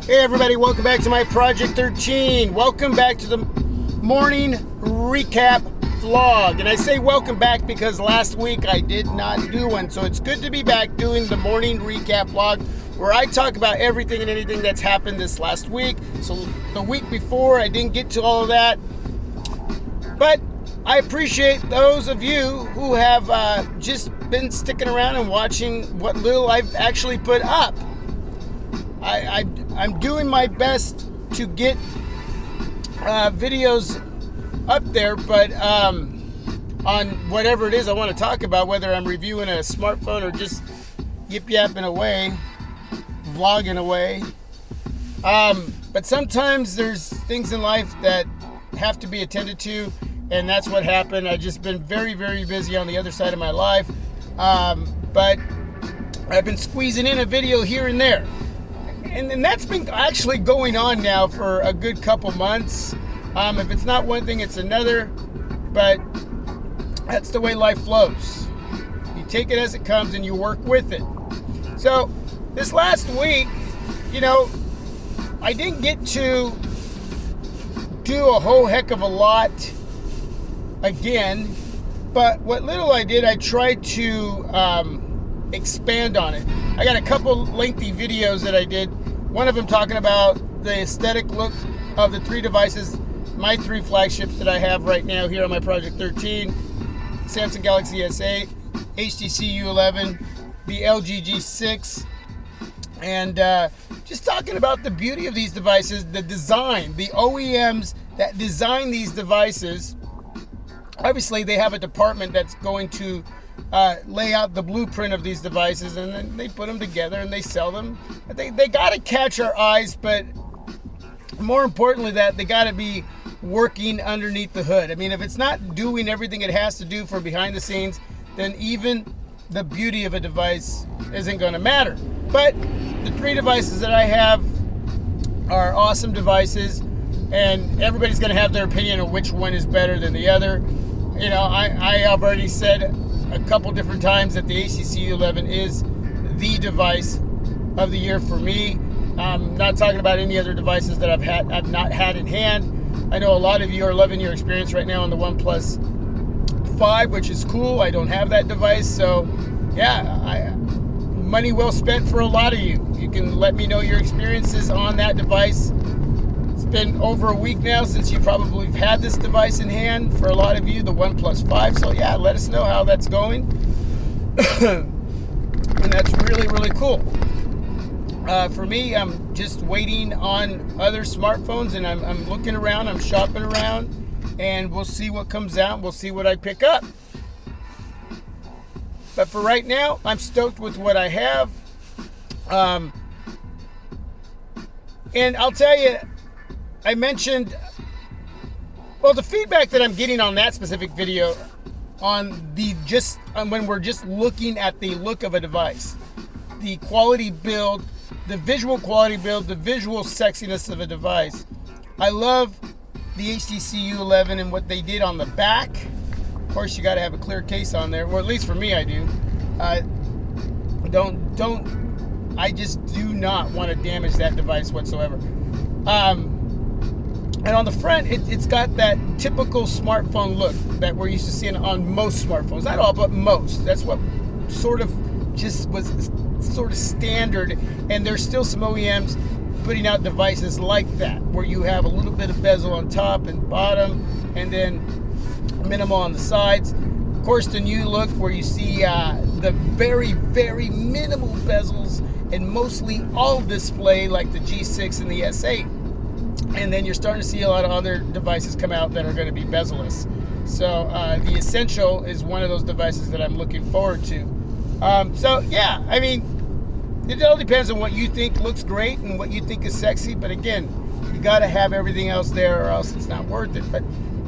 Hey everybody, welcome back to my Project 13. Welcome back to the morning recap vlog. And I say welcome back because last week I did not do one. So it's good to be back doing the morning recap vlog where I talk about everything and anything that's happened this last week. So the week before I didn't get to all of that. But I appreciate those of you who have just been sticking around and watching what little I've actually put up. I'm doing my best to get videos up there, but on whatever it is I want to talk about, whether I'm reviewing a smartphone or just yip-yapping away, vlogging away. But sometimes there's things in life that have to be attended to, and that's what happened. I've just been very, very busy on the other side of my life, but I've been squeezing in a video here and there. And that's been actually going on now for a good couple months. If it's not one thing, it's another. But that's the way life flows. You take it as it comes and you work with it. So this last week, you know, I didn't get to do a whole heck of a lot again. But what little I did, I tried to expand on it. I got a couple lengthy videos that I did. One of them talking about the aesthetic look of the three devices, my three flagships that I have right now here on my Project 13, Samsung Galaxy S8, HTC U11, the LG G6, and just talking about the beauty of these devices, the design, the OEMs that design these devices. Obviously, they have a department that's going to lay out the blueprint of these devices, and then they put them together and they sell them. They got to catch our eyes, but more importantly, that they got to be working underneath the hood. I mean, if it's not doing everything it has to do for behind the scenes, then even the beauty of a device isn't going to matter. But the three devices that I have are awesome devices, and everybody's going to have their opinion of which one is better than the other. You know, I have already said a couple different times that the HTC U11 is the device of the year for me. I'm not talking about any other devices that I've not had in hand. I know a lot of you are loving your experience right now on the OnePlus 5, which is cool. I don't have that device, so yeah, money well spent for a lot of you. You can let me know your experiences on that device. It's been over a week now since you probably have had this device in hand for a lot of you, the OnePlus 5. So yeah, let us know how that's going. And that's really, really cool. For me, I'm just waiting on other smartphones, and I'm looking around, I'm shopping around, and we'll see what comes out. We'll see what I pick up. But for right now, I'm stoked with what I have. And I'll tell you, I mentioned, well, the feedback that I'm getting on that specific video on when we're just looking at the look of a device, the quality build, the visual quality build, the visual sexiness of a device. I love the HTC U11 and what they did on the back. Of course, you got to have a clear case on there, or at least for me, I do. I just do not want to damage that device whatsoever. And on the front, it's got that typical smartphone look that we're used to seeing on most smartphones. Not all, but most. That's what sort of just was sort of standard. And there's still some OEMs putting out devices like that, where you have a little bit of bezel on top and bottom, and then minimal on the sides. Of course, the new look where you see the very, very minimal bezels and mostly all display like the G6 and the S8. And then you're starting to see a lot of other devices come out that are going to be bezel-less. So the Essential is one of those devices that I'm looking forward to. So yeah, I mean, it all depends on what you think looks great and what you think is sexy. But again, you got to have everything else there, or else it's not worth it. But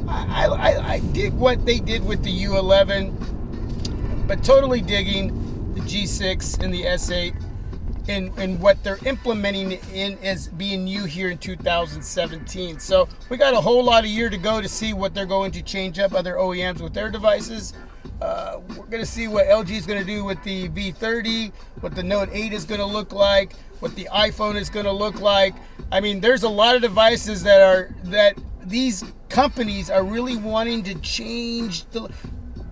I dig what they did with the U11, but totally digging the G6 and the S8. And what they're implementing in as being new here in 2017. So we got a whole lot of year to go to see what they're going to change up other OEMs with their devices. We're going to see what LG is going to do with the V30, what the Note 8 is going to look like, what the iPhone is going to look like. I mean, there's a lot of devices that these companies are really wanting to change,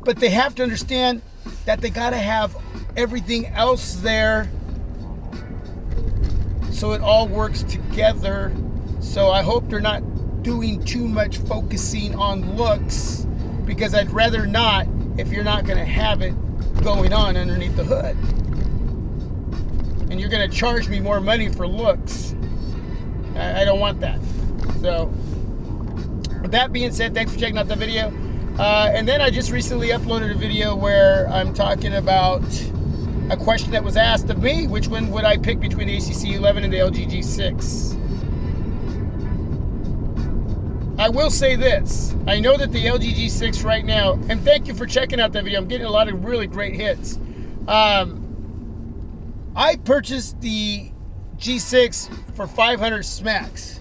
but they have to understand that they got to have everything else there so it all works together. So I hope they're not doing too much focusing on looks, because I'd rather not if you're not going to have it going on underneath the hood. And you're going to charge me more money for looks. I don't want that. So, with that being said, thanks for checking out the video. And then I just recently uploaded a video where I'm talking about a question that was asked of me: which one would I pick between the HTC U11 and the LG G6? I will say this. I know that the LG G6 right now, and thank you for checking out that video. I'm getting a lot of really great hits. I purchased the G6 for 500 smacks.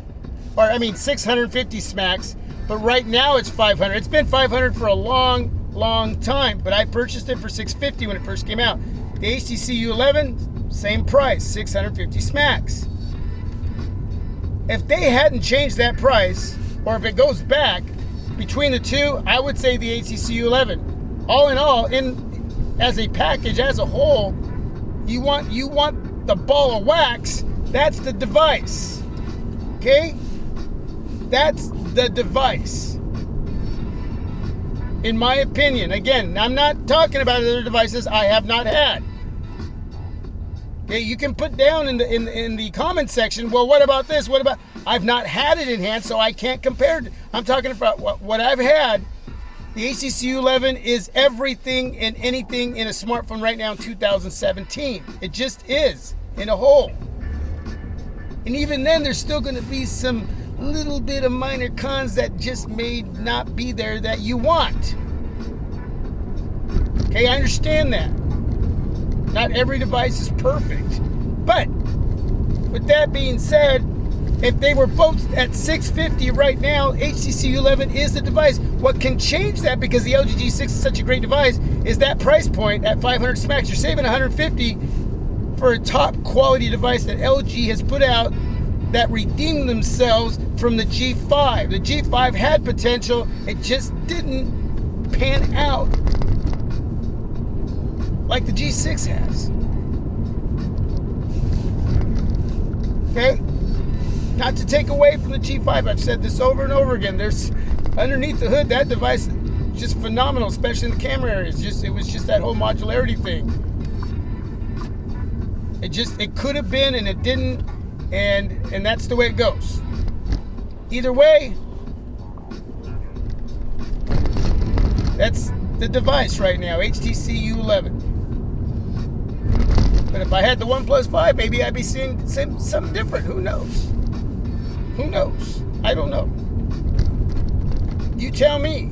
Or, I mean, 650 smacks. But right now it's 500. It's been 500 for a long time. But I purchased it for 650 when it first came out. The HTC U11, same price, 650 smacks. If they hadn't changed that price, or if it goes back between the two, I would say the HTC U11. All in all, as a package, as a whole, you want the ball of wax. That's the device. Okay? That's the device. In my opinion. Again, I'm not talking about other devices I have not had. Okay, you can put down in the comment section, well, what about this? What about... I've not had it in hand, so I can't compare it. I'm talking about what I've had. The HTC U11 is everything and anything in a smartphone right now in 2017. It just is, in a whole. And even then, there's still going to be some little bit of minor cons that just may not be there that you want. Okay, I understand that. Not every device is perfect. But, with that being said, if they were both at 650 right now, HTC U11 is the device. What can change that, because the LG G6 is such a great device, is that price point at 500 smacks. You're saving 150 for a top quality device that LG has put out that redeemed themselves from the G5. The G5 had potential. It just didn't pan out like the G6 has. Okay? Not to take away from the G5, I've said this over and over again. There's underneath the hood, that device is just phenomenal, especially in the camera area. It was just that whole modularity thing. It could have been and it didn't, and that's the way it goes. Either way, that's the device right now, HTC U11. But if I had the OnePlus 5, maybe I'd be seeing something different. Who knows? Who knows? I don't know. You tell me.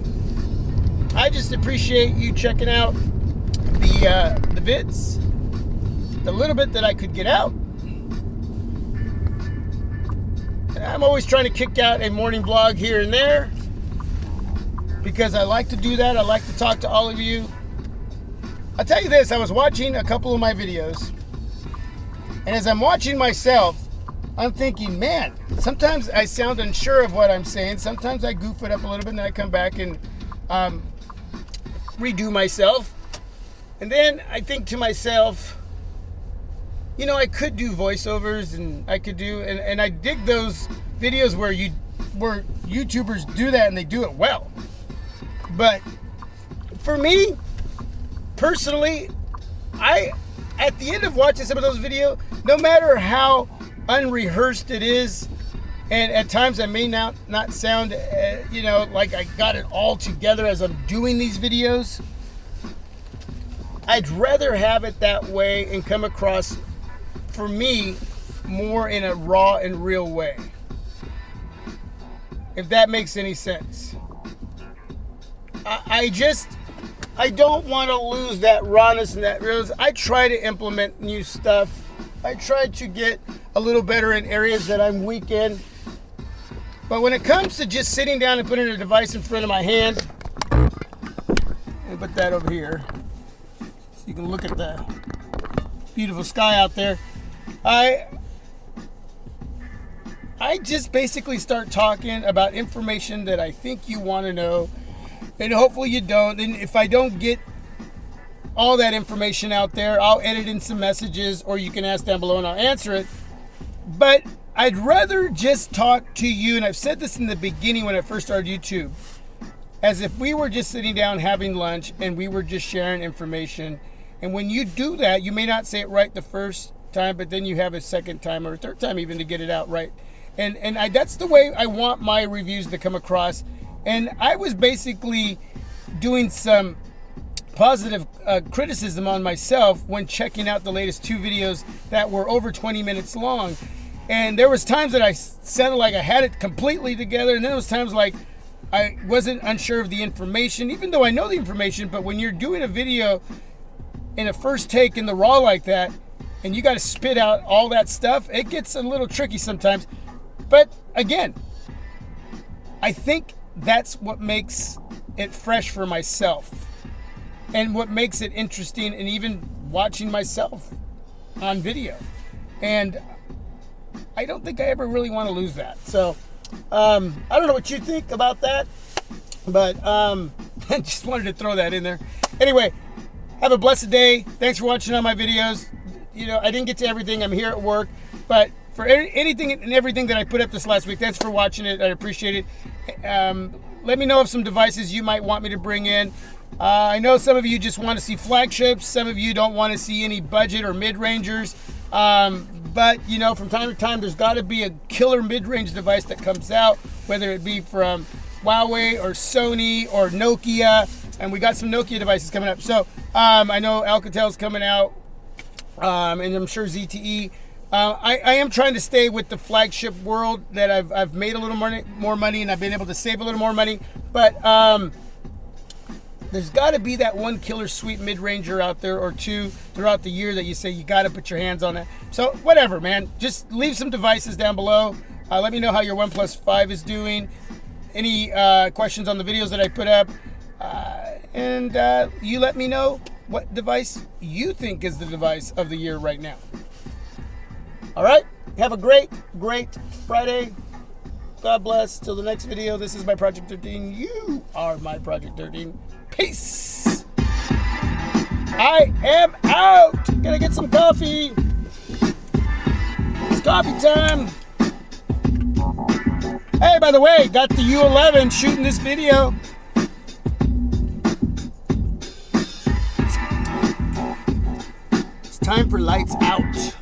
I just appreciate you checking out the vids, the little bit that I could get out. And I'm always trying to kick out a morning vlog here and there, because I like to do that. I like to talk to all of you. I'll tell you this, I was watching a couple of my videos, and as I'm watching myself, I'm thinking, man, sometimes I sound unsure of what I'm saying. Sometimes I goof it up a little bit, and then I come back and redo myself. And then I think to myself, you know, I could do voiceovers, and I could do, and I dig those videos where YouTubers do that and they do it well. But for me, personally, at the end of watching some of those videos, no matter how unrehearsed it is, and at times I may not sound you know, like I got it all together as I'm doing these videos, I'd rather have it that way and come across, for me, more in a raw and real way, if that makes any sense. I don't want to lose that rawness and that realness. I try to implement new stuff. I try to get a little better in areas that I'm weak in. But when it comes to just sitting down and putting a device in front of my hand, me put that over here so you can look at the beautiful sky out there. I just basically start talking about information that I think you want to know, and hopefully you don't. And if I don't get all that information out there, I'll edit in some messages, or you can ask down below and I'll answer it. But I'd rather just talk to you, and I've said this in the beginning when I first started YouTube, as if we were just sitting down having lunch and we were just sharing information. And when you do that, you may not say it right the first time, but then you have a second time or a third time even to get it out right. And that's the way I want my reviews to come across. And I was basically doing some positive criticism on myself when checking out the latest 2 videos that were over 20 minutes long. And there was times that I sounded like I had it completely together, and then there was times like I wasn't unsure of the information, even though I know the information. But when you're doing a video in a first take in the raw like that, and you got to spit out all that stuff, it gets a little tricky sometimes. But again, I think that's what makes it fresh for myself, and what makes it interesting, and even watching myself on video. And I don't think I ever really want to lose that. So I don't know what you think about that, but I just wanted to throw that in there. Anyway, have a blessed day. Thanks for watching all my videos. You know, I didn't get to everything. I'm here at work, but for anything and everything that I put up this last week, thanks for watching it. I appreciate it. Let me know of some devices you might want me to bring in. I know some of you just want to see flagships. Some of you don't want to see any budget or mid-rangers. But, you know, from time to time, there's got to be a killer mid-range device that comes out, whether it be from Huawei or Sony or Nokia. And we got some Nokia devices coming up. So I know Alcatel's coming out, and I'm sure ZTE. I am trying to stay with the flagship world that I've made a little more money, and I've been able to save a little more money. But there's got to be that one killer sweet mid-ranger out there or two throughout the year that you say you got to put your hands on that. So whatever, man. Just leave some devices down below. Let me know how your OnePlus 5 is doing. Any questions on the videos that I put up. And you let me know what device you think is the device of the year right now. All right? Have a great, great Friday. God bless. Till the next video, this is my Project 13. You are my Project 13. Peace. I am out. Gonna get some coffee. It's coffee time. Hey, by the way, got the U11 shooting this video. It's time for lights out.